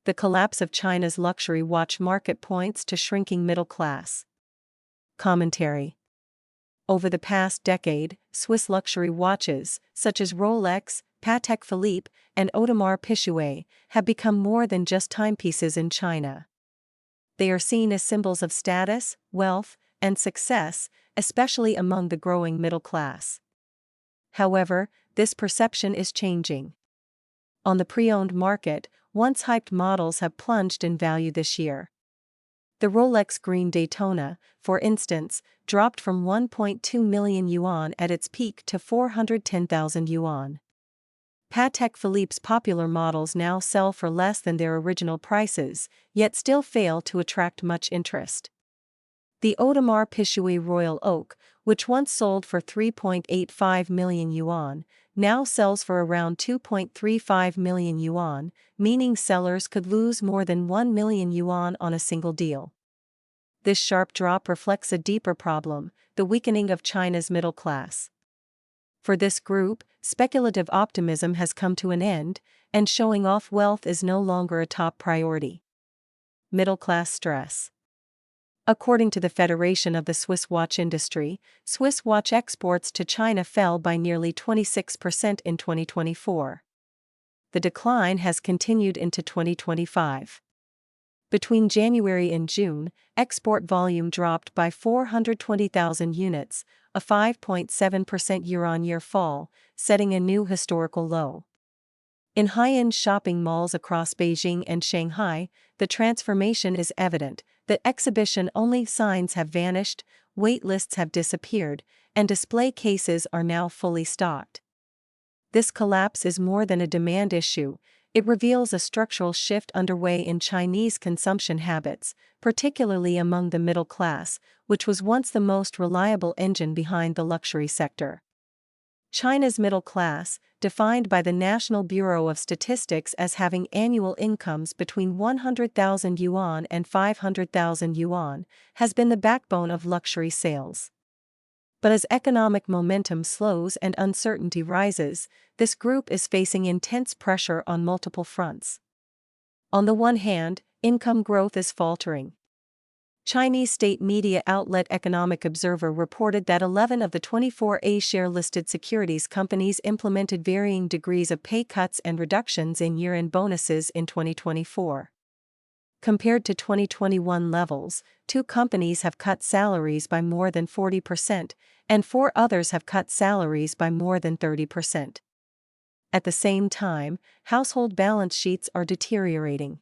The collapse of China's luxury watch market points to shrinking middle class. Commentary. Over the past decade, Swiss luxury watches, such as Rolex, Patek Philippe, and Audemars Piguet, have become more than just timepieces in China. They are seen as symbols of status, wealth, and success, especially among the growing middle class. However, this perception is changing. On the pre-owned market, once hyped models have plunged in value this year. The Rolex Green Daytona, for instance, dropped from 1.2 million yuan at its peak to 410,000 yuan. Patek Philippe's popular models now sell for less than their original prices, yet still fail to attract much interest. The Audemars Piguet Royal Oak, which once sold for 3.85 million yuan, now sells for around 2.35 million yuan, meaning sellers could lose more than 1 million yuan on a single deal. This sharp drop reflects a deeper problem, the weakening of China's middle class. For this group, speculative optimism has come to an end, and showing off wealth is no longer a top priority. Middle-class stress. According to the Federation of the Swiss Watch Industry, Swiss watch exports to China fell by nearly 26% in 2024. The decline has continued into 2025. Between January and June, export volume dropped by 420,000 units, a 5.7% year-on-year fall, setting a new historical low. In high-end shopping malls across Beijing and Shanghai, the transformation is evident. The exhibition-only signs have vanished, wait lists have disappeared, and display cases are now fully stocked. This collapse is more than a demand issue. It reveals a structural shift underway in Chinese consumption habits, particularly among the middle class, which was once the most reliable engine behind the luxury sector. China's middle class, defined by the National Bureau of Statistics as having annual incomes between 100,000 yuan and 500,000 yuan, has been the backbone of luxury sales. But as economic momentum slows and uncertainty rises, this group is facing intense pressure on multiple fronts. On the one hand, income growth is faltering. Chinese state media outlet Economic Observer reported that 11 of the 24 A-share listed securities companies implemented varying degrees of pay cuts and reductions in year-end bonuses in 2024. Compared to 2021 levels, 2 companies have cut salaries by more than 40%, and 4 others have cut salaries by more than 30%. At the same time, household balance sheets are deteriorating.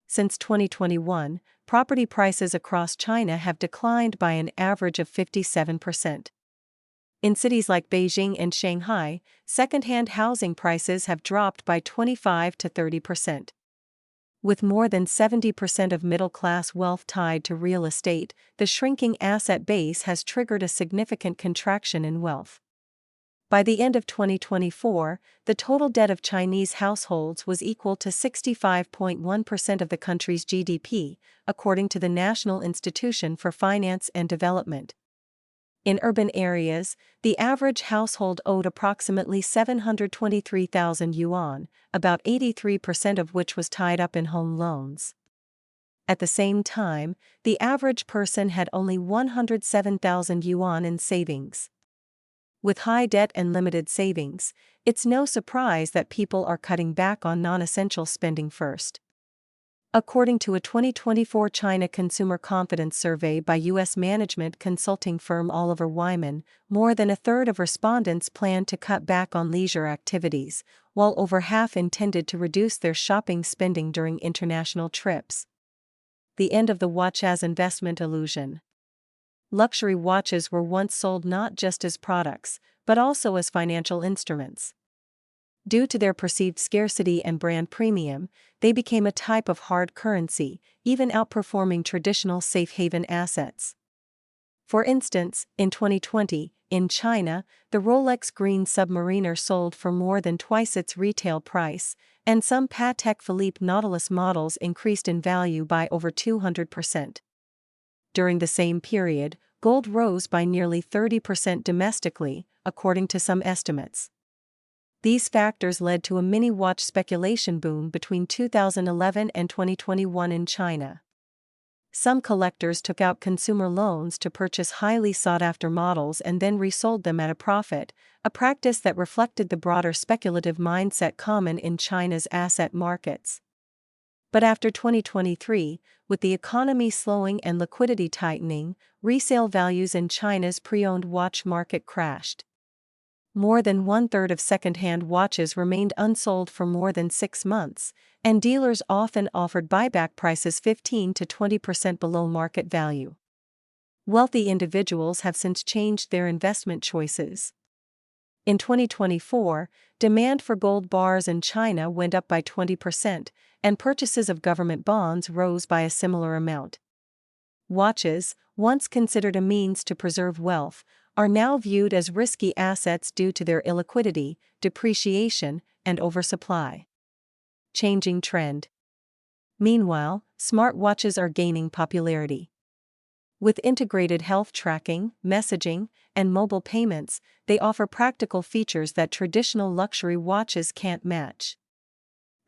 Since 2021, property prices across China have declined by an average of 57%. In cities like Beijing and Shanghai, second-hand housing prices have dropped by 25 to 30%. With more than 70% of middle-class wealth tied to real estate, the shrinking asset base has triggered a significant contraction in wealth. By the end of 2024, the total debt of Chinese households was equal to 65.1% of the country's GDP, according to the National Institution for Finance and Development. In urban areas, the average household owed approximately 723,000 yuan, about 83% of which was tied up in home loans. At the same time, the average person had only 107,000 yuan in savings. With high debt and limited savings, it's no surprise that people are cutting back on non-essential spending first. According to a 2024 China Consumer Confidence Survey by U.S. management consulting firm Oliver Wyman, more than a third of respondents plan to cut back on leisure activities, while over half intended to reduce their shopping spending during international trips. The end of the watch as investment illusion. Luxury watches were once sold not just as products, but also as financial instruments. Due to their perceived scarcity and brand premium, they became a type of hard currency, even outperforming traditional safe haven assets. For instance, in 2020, in China, the Rolex Green Submariner sold for more than twice its retail price, and some Patek Philippe Nautilus models increased in value by over 200%. During the same period, gold rose by nearly 30% domestically, according to some estimates. These factors led to a mini-watch speculation boom between 2011 and 2021 in China. Some collectors took out consumer loans to purchase highly sought-after models and then resold them at a profit, a practice that reflected the broader speculative mindset common in China's asset markets. But after 2023, with the economy slowing and liquidity tightening, resale values in China's pre-owned watch market crashed. More than one-third of second-hand watches remained unsold for more than 6 months, and dealers often offered buyback prices 15 to 20% below market value. Wealthy individuals have since changed their investment choices. In 2024, demand for gold bars in China went up by 20%, and purchases of government bonds rose by a similar amount. Watches, once considered a means to preserve wealth, are now viewed as risky assets due to their illiquidity, depreciation, and oversupply. Changing trend. Meanwhile, smartwatches are gaining popularity. With integrated health tracking, messaging, and mobile payments, they offer practical features that traditional luxury watches can't match.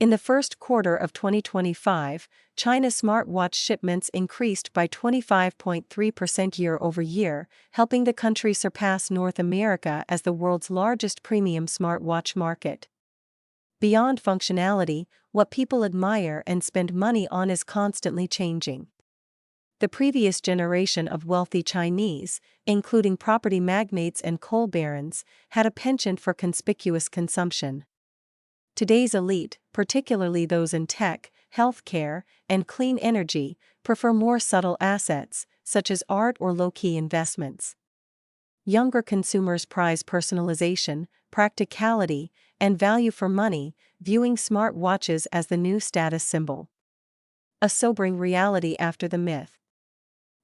In the first quarter of 2025, China's smartwatch shipments increased by 25.3% year-over-year, helping the country surpass North America as the world's largest premium smartwatch market. Beyond functionality, what people admire and spend money on is constantly changing. The previous generation of wealthy Chinese, including property magnates and coal barons, had a penchant for conspicuous consumption. Today's elite, particularly those in tech, healthcare, and clean energy, prefer more subtle assets, such as art or low-key investments. Younger consumers prize personalization, practicality, and value for money, viewing smartwatches as the new status symbol. A sobering reality after the myth.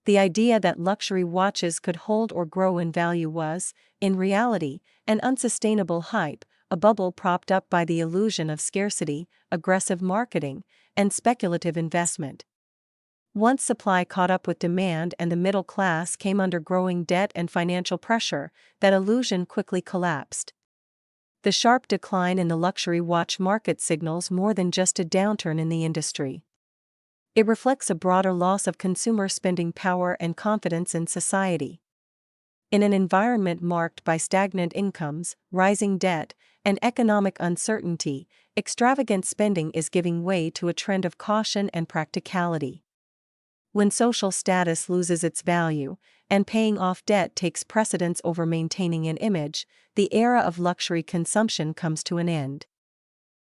The idea that luxury watches could hold or grow in value was, in reality, an unsustainable hype, a bubble propped up by the illusion of scarcity, aggressive marketing, and speculative investment. Once supply caught up with demand and the middle class came under growing debt and financial pressure, that illusion quickly collapsed. The sharp decline in the luxury watch market signals more than just a downturn in the industry. It reflects a broader loss of consumer spending power and confidence in society. In an environment marked by stagnant incomes, rising debt, and economic uncertainty, extravagant spending is giving way to a trend of caution and practicality. When social status loses its value, and paying off debt takes precedence over maintaining an image, the era of luxury consumption comes to an end.